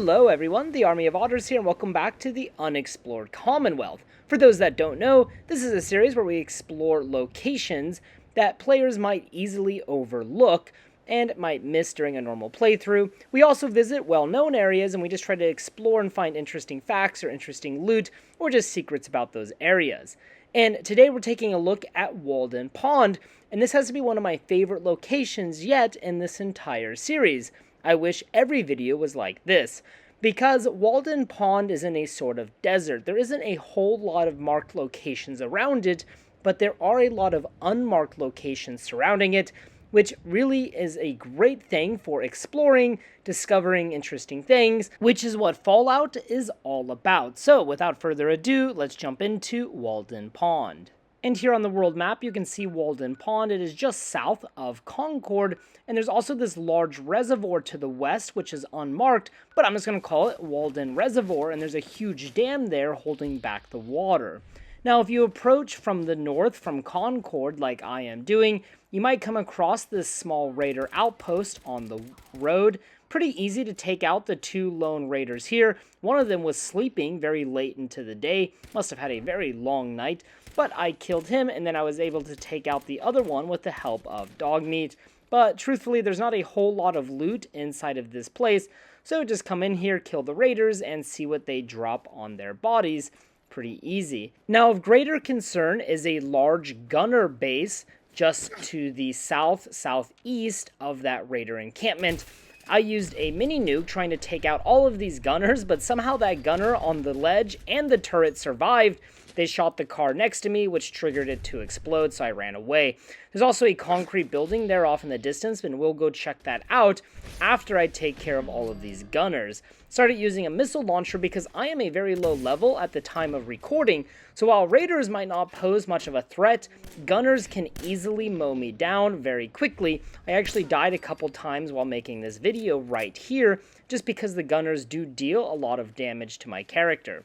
Hello everyone, the Army of Otters here, and welcome back to the Unexplored Commonwealth. For those that don't know, this is a series where we explore locations that players might easily overlook and might miss during a normal playthrough. We also visit well-known areas, and we just try to explore and find interesting facts or interesting loot, or just secrets about those areas. And today we're taking a look at Walden Pond, and this has to be one of my favorite locations yet in this entire series. I wish every video was like this, because Walden Pond is in a sort of desert. There isn't a whole lot of marked locations around it, but there are a lot of unmarked locations surrounding it, which really is a great thing for exploring, discovering interesting things, which is what Fallout is all about. So without further ado, let's jump into Walden Pond. And here on the world map, you can see Walden Pond. It is just south of Concord, and there's also this large reservoir to the west, which is unmarked, but I'm just going to call it Walden Reservoir, and there's a huge dam there holding back the water. Now, if you approach from the north, from Concord, like I am doing, you might come across this small raider outpost on the road. Pretty easy to take out the two lone raiders here. One of them was sleeping very late into the day, must have had a very long night, but I killed him, and then I was able to take out the other one with the help of dog meat. But truthfully, there's not a whole lot of loot inside of this place, so just come in here, kill the raiders, and see what they drop on their bodies. Pretty easy. Now, of greater concern is a large gunner base just to the southeast of that raider encampment. I used a mini nuke trying to take out all of these gunners, but somehow that gunner on the ledge and the turret survived. They shot the car next to me, which triggered it to explode, so I ran away. There's also a concrete building there off in the distance, and we'll go check that out after I take care of all of these gunners. Started using a missile launcher because I am a very low level at the time of recording, so while raiders might not pose much of a threat, gunners can easily mow me down very quickly. I actually died a couple times while making this video right here, just because the gunners do deal a lot of damage to my character.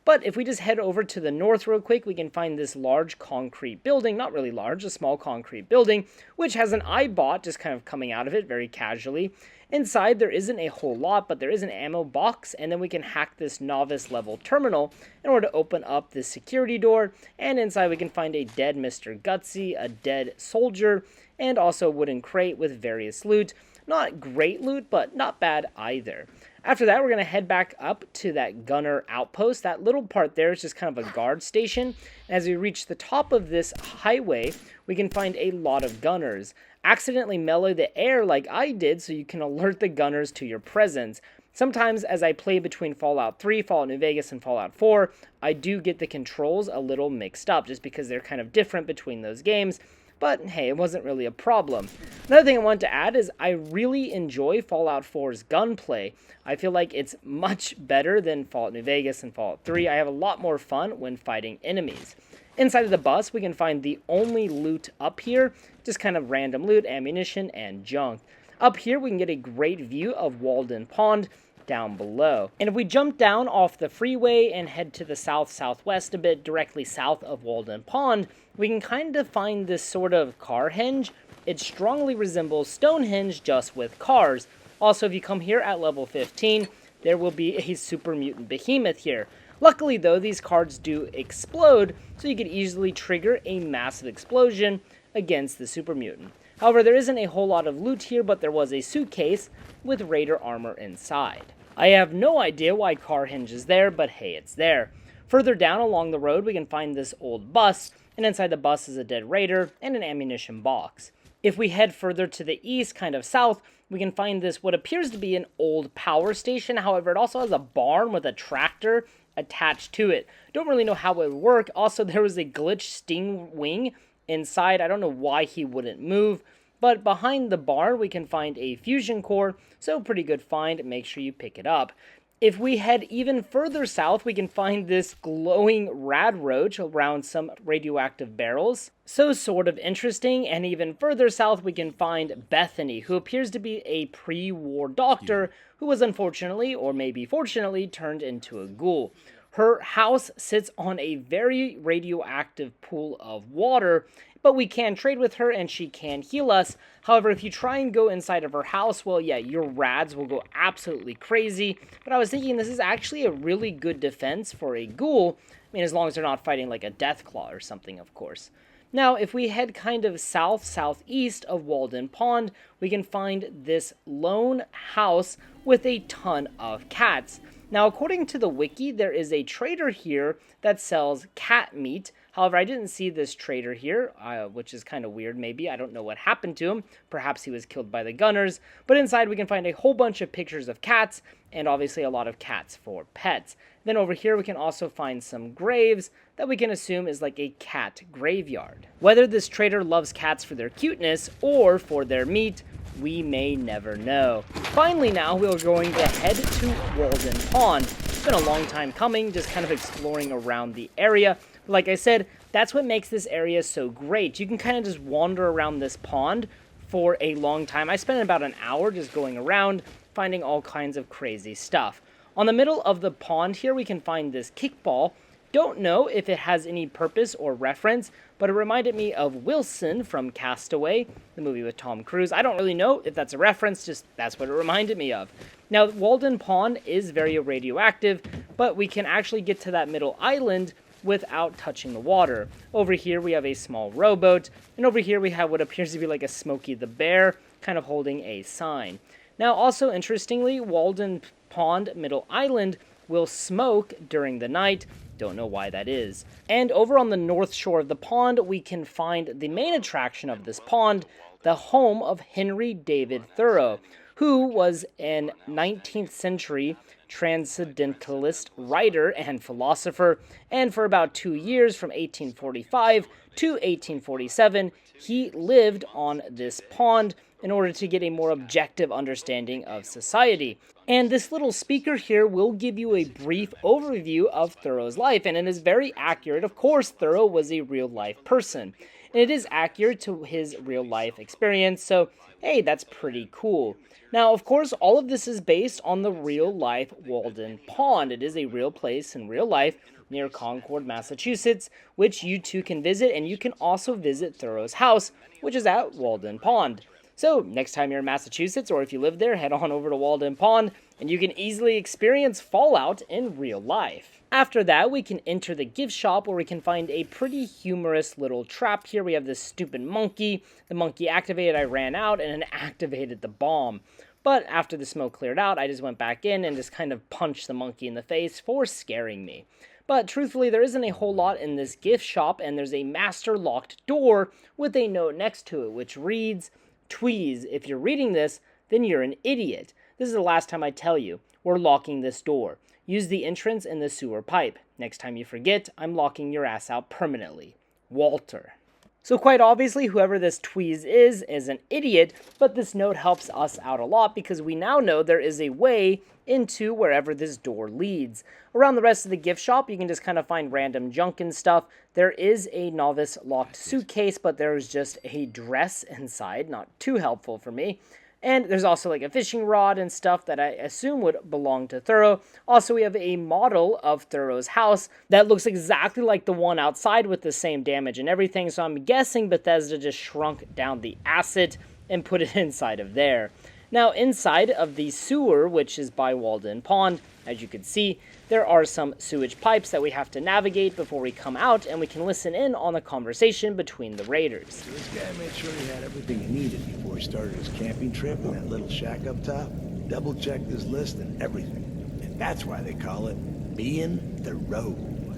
But if we just head over to the north real quick, we can find this large concrete building, not really large, a small concrete building, which has an eyebot just kind of coming out of it very casually. Inside, there isn't a whole lot, but there is an ammo box, and then we can hack this novice level terminal in order to open up this security door, and inside we can find a dead Mr. Gutsy, a dead soldier, and also a wooden crate with various loot. Not great loot, but not bad either. After that, we're going to head back up to that gunner outpost. That little part there is just kind of a guard station. As we reach the top of this highway, we can find a lot of gunners. Accidentally mellow the air like I did so you can alert the gunners to your presence. Sometimes as I play between Fallout 3, Fallout New Vegas, and Fallout 4, I do get the controls a little mixed up just because they're kind of different between those games. But hey, it wasn't really a problem. Another thing I wanted to add is I really enjoy Fallout 4's gunplay. I feel like it's much better than Fallout New Vegas and Fallout 3. I have a lot more fun when fighting enemies. Inside of the bus, we can find the only loot up here, just kind of random loot, ammunition, and junk. Up here, we can get a great view of Walden Pond down below. And if we jump down off the freeway and head to the south-southwest a bit, directly south of Walden Pond, we can kind of find this sort of Carhenge. It strongly resembles Stonehenge, just with cars. Also, if you come here at level 15, there will be a super mutant behemoth here. Luckily, though, these cards do explode, so you could easily trigger a massive explosion against the super mutant. However, there isn't a whole lot of loot here, but there was a suitcase with raider armor inside. I have no idea why Carhenge is there, but hey, it's there. Further down along the road, we can find this old bus, and inside the bus is a dead raider and an ammunition box. If we head further to the east, kind of south, we can find this what appears to be an old power station. However, it also has a barn with a tractor attached to it. Don't really know how it would work. Also, there was a glitched sting wing inside. I don't know why he wouldn't move. But behind the barn, we can find a fusion core, so pretty good find. Make sure you pick it up. If we head even further south, we can find this glowing rad roach around some radioactive barrels. So sort of interesting. And even further south, we can find Bethany, who appears to be a pre-war doctor who was unfortunately, or maybe fortunately, turned into a ghoul. Her house sits on a very radioactive pool of water, but we can trade with her and she can heal us. However, if you try and go inside of her house, well, yeah, your rads will go absolutely crazy. But I was thinking this is actually a really good defense for a ghoul. I mean, as long as they're not fighting like a Deathclaw or something, of course. Now, if we head kind of south-southeast of Walden Pond, we can find this lone house with a ton of cats. Now, according to the wiki, there is a trader here that sells cat meat. However, I didn't see this trader here, which is kind of weird maybe. I don't know what happened to him. Perhaps he was killed by the gunners. But inside we can find a whole bunch of pictures of cats, and obviously a lot of cats for pets. Then over here we can also find some graves that we can assume is like a cat graveyard. Whether this trader loves cats for their cuteness or for their meat, we may never know. Finally now, we're going to head to Walden Pond. It's been a long time coming, just kind of exploring around the area. Like I said, that's what makes this area so great. You can kind of just wander around this pond for a long time. I spent about an hour just going around, finding all kinds of crazy stuff. On the middle of the pond here, we can find this kickball. Don't know if it has any purpose or reference, but it reminded me of Wilson from Castaway, the movie with Tom Cruise. I don't really know if that's a reference, just that's what it reminded me of. Now, Walden Pond is very radioactive, but we can actually get to that middle island without touching the water. Over here, we have a small rowboat, and over here we have what appears to be like a Smokey the Bear, kind of holding a sign. Now, also interestingly, Walden Pond Middle Island will smoke during the night. Don't know why that is. And over on the north shore of the pond, we can find the main attraction of this pond, the home of Henry David Thoreau, who was an 19th century transcendentalist writer and philosopher, and for about 2 years, from 1845 to 1847, he lived on this pond in order to get a more objective understanding of society. And this little speaker here will give you a brief overview of Thoreau's life, and it is very accurate. Of course, Thoreau was a real-life person, and it is accurate to his real-life experience, so hey, that's pretty cool. Now, of course, all of this is based on the real-life Walden Pond. It is a real place in real life near Concord, Massachusetts, which you too can visit, and you can also visit Thoreau's house, which is at Walden Pond. So, next time you're in Massachusetts, or if you live there, head on over to Walden Pond, and you can easily experience Fallout in real life. After that, we can enter the gift shop, where we can find a pretty humorous little trap here. We have this stupid monkey. The monkey activated, I ran out, and it activated the bomb. But after the smoke cleared out, I just went back in and just kind of punched the monkey in the face for scaring me. But truthfully, there isn't a whole lot in this gift shop, and there's a master locked door with a note next to it, which reads, "Tweez, if you're reading this, then you're an idiot. This is the last time I tell you. We're locking this door. Use the entrance in the sewer pipe. Next time you forget, I'm locking your ass out permanently. Walter." So quite obviously, whoever this Tweez is an idiot, but this note helps us out a lot because we now know there is a way into wherever this door leads. Around the rest of the gift shop, you can just kind of find random junk and stuff. There is a novice locked suitcase, but there's just a dress inside, not too helpful for me. And there's also like a fishing rod and stuff that I assume would belong to Thoreau. Also, we have a model of Thoreau's house that looks exactly like the one outside with the same damage and everything. So I'm guessing Bethesda just shrunk down the acid and put it inside of there. Now, inside of the sewer, which is by Walden Pond, as you can see, there are some sewage pipes that we have to navigate before we come out, and we can listen in on the conversation between the raiders. This guy made sure he had everything he needed before he started his camping trip in that little shack up top. Double-checked his list and everything. And that's why they call it being Thoreau.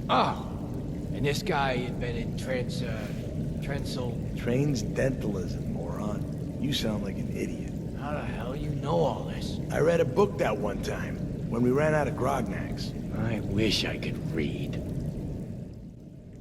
Oh, and this guy invented Transdentalism, moron. You sound like an idiot. How the hell you know all this? I read a book that one time, when we ran out of grognacks. I wish I could read.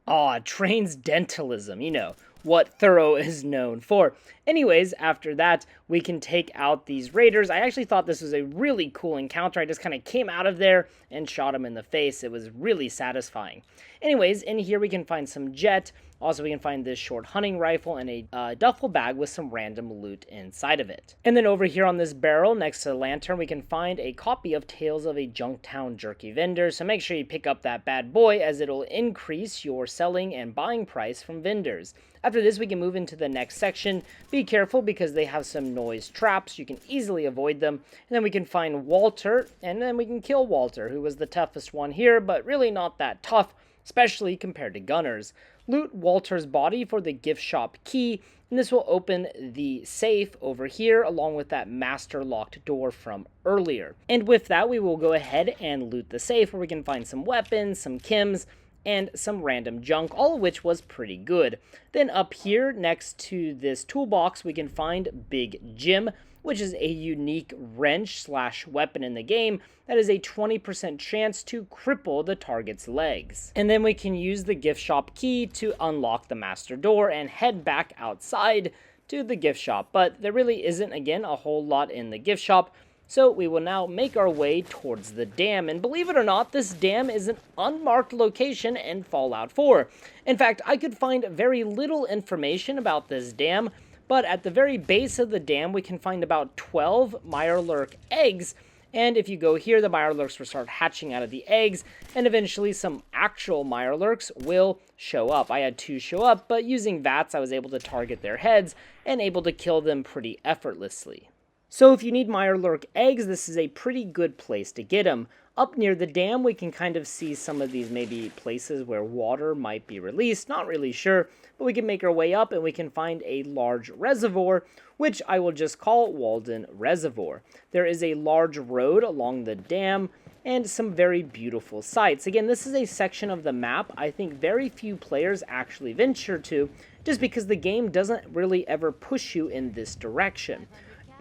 Transdentalism, you know, what Thoreau is known for. Anyways, after that, we can take out these raiders. I actually thought this was a really cool encounter. I just kind of came out of there and shot him in the face. It was really satisfying. Anyways, in here we can find some jet. Also, we can find this short hunting rifle and a duffel bag with some random loot inside of it. And then over here on this barrel next to the lantern, we can find a copy of Tales of a Junktown Jerky Vendor. So make sure you pick up that bad boy, as it'll increase your selling and buying price from vendors. After this, we can move into the next section. Be careful because they have some noise traps. You can easily avoid them. And then we can find Walter, and then we can kill Walter, who was the toughest one here, but really not that tough, especially compared to gunners. Loot Walter's body for the gift shop key, and this will open the safe over here along with that master locked door from earlier. And with that, we will go ahead and loot the safe, where we can find some weapons, some chems, and some random junk, all of which was pretty good. Then up here next to this toolbox, we can find Big Jim, which is a unique wrench/weapon in the game that is a 20% chance to cripple the target's legs. And then we can use the gift shop key to unlock the master door and head back outside to the gift shop. But there really isn't, again, a whole lot in the gift shop, so we will now make our way towards the dam. And believe it or not, this dam is an unmarked location in Fallout 4. In fact, I could find very little information about this dam, but at the very base of the dam, we can find about 12 Mirelurk eggs. And if you go here, the Mirelurks will start hatching out of the eggs, and eventually some actual Mirelurks will show up. I had 2 show up, but using VATS, I was able to target their heads and able to kill them pretty effortlessly. So if you need Mirelurk eggs, this is a pretty good place to get them. Up near the dam, we can kind of see some of these maybe places where water might be released. Not really sure, but we can make our way up and we can find a large reservoir, which I will just call Walden Reservoir. There is a large road along the dam and some very beautiful sights. Again, this is a section of the map I think very few players actually venture to, just because the game doesn't really ever push you in this direction.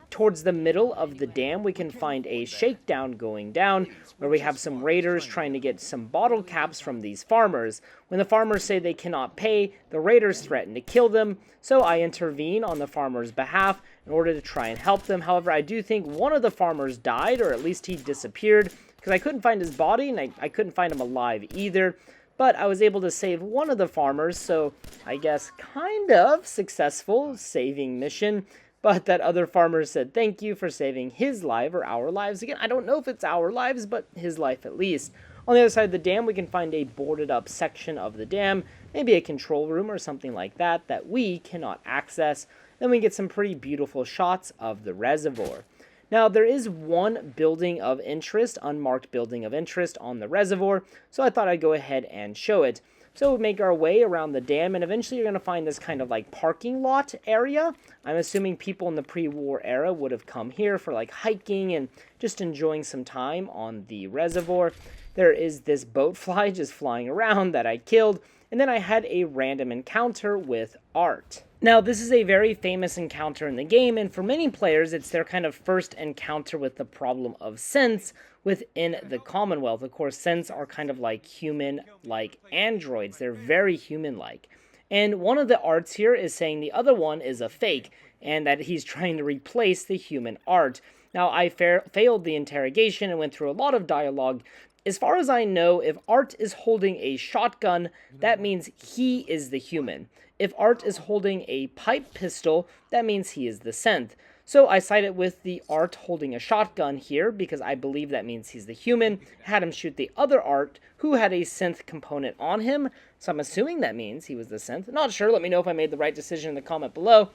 Towards the middle of the dam, we can find a shakedown going down, where we have some raiders trying to get some bottle caps from these farmers. When the farmers say they cannot pay, the raiders threaten to kill them, so I intervene on the farmers' behalf in order to try and help them. However, I do think one of the farmers died, or at least he disappeared, because I couldn't find his body, and I couldn't find him alive either. But I was able to save one of the farmers, so I guess kind of successful saving mission. But that other farmer said thank you for saving his life, or our lives. Again, I don't know if it's our lives, but his life at least. On the other side of the dam, we can find a boarded up section of the dam, maybe a control room or something like that, that we cannot access. Then we get some pretty beautiful shots of the reservoir. Now, there is one building of interest, unmarked building of interest on the reservoir, so I thought I'd go ahead and show it. So we make our way around the dam, and eventually you're going to find this kind of like parking lot area. I'm assuming people in the pre-war era would have come here for like hiking and just enjoying some time on the reservoir. There is this boat fly just flying around that I killed, and then I had a random encounter with Art. Now, this is a very famous encounter in the game, and for many players, it's their kind of first encounter with the problem of synths within the Commonwealth. Of course, synths are kind of like human-like androids. They're very human-like. And one of the Arts here is saying the other one is a fake, and that he's trying to replace the human Art. Now, I failed the interrogation and went through a lot of dialogue. As far as I know, if Art is holding a shotgun, that means he is the human. If Art is holding a pipe pistol, that means he is the synth. So I sided with the Art holding a shotgun here, because I believe that means he's the human. Had him shoot the other Art, who had a synth component on him. So I'm assuming that means he was the synth. Not sure. Let me know if I made the right decision in the comment below.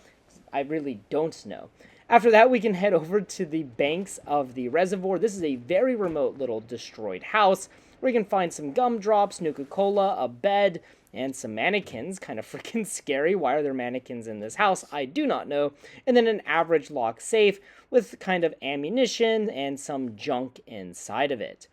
I really don't know. After that, we can head over to the banks of the reservoir. This is a very remote little destroyed house, where you can find some gumdrops, Nuka-Cola, a bed, and some mannequins. Kind of freaking scary. Why are there mannequins in this house? I do not know. And then an average lock safe with kind of ammunition and some junk inside of it.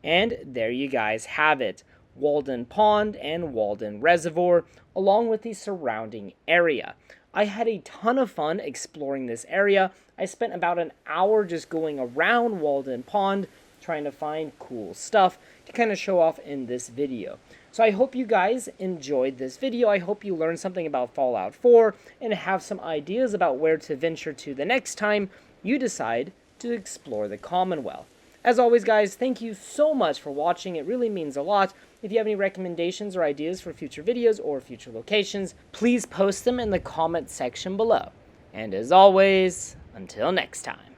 And there you guys have it. Walden Pond and Walden Reservoir, along with the surrounding area. I had a ton of fun exploring this area. I spent about an hour just going around Walden Pond, trying to find cool stuff, to kind of show off in this video. So I hope you guys enjoyed this video. I hope you learned something about Fallout 4 and have some ideas about where to venture to the next time you decide to explore the Commonwealth. As always, guys, thank you so much for watching. It really means a lot. If you have any recommendations or ideas for future videos or future locations, please post them in the comment section below. And as always, until next time.